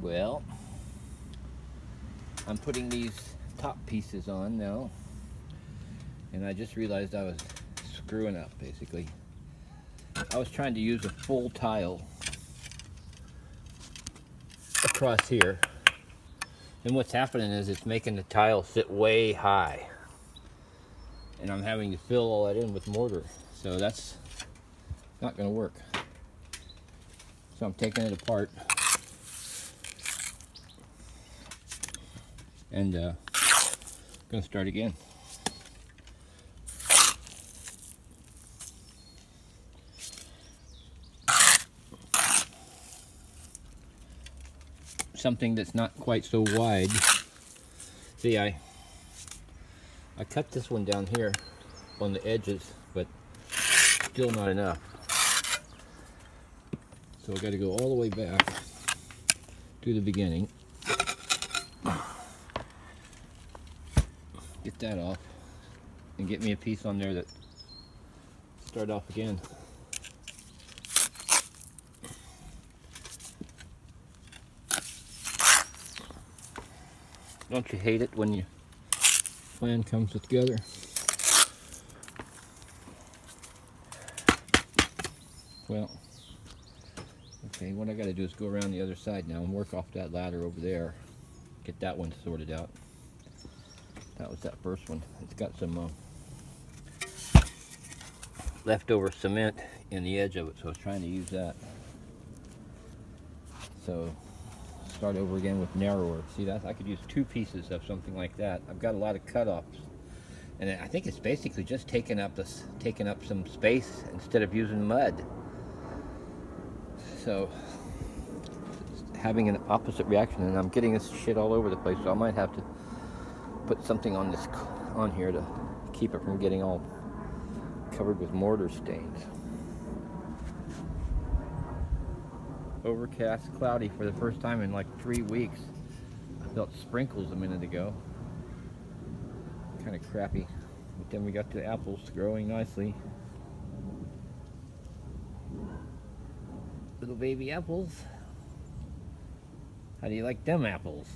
Well, I'm putting these top pieces on now, and I just realized I was screwing up basically. I was trying to use a full tile across here, and what's happening is it's making the tile sit way high, and I'm having to fill all that in with mortar, so that's not going to work. So I'm taking it apart and going to start again. Something that's not quite so wide. See, I cut this one down here on the edges, but still not enough. So I got to go all the way back to the beginning. Get that off and get me a piece on there that start off again. Don't you hate it when your plan comes together? Well, okay, what I got to do is go around the other side now and work off that ladder over there. Get that one sorted out. That was that first one. It's got some leftover cement in the edge of it, so I was trying to use that. So start over again with narrower. See that? I could use two pieces of something like that. I've got a lot of cutoffs, and I think it's basically just taking up some space instead of using mud. So it's having an opposite reaction, and I'm getting this shit all over the place. So I might have to put something on here to keep it from getting all covered with mortar stains. Overcast, cloudy for the first time in like 3 weeks. I felt sprinkles a minute ago. Kind of crappy. But then we got the apples growing nicely. Little baby apples. How do you like them apples?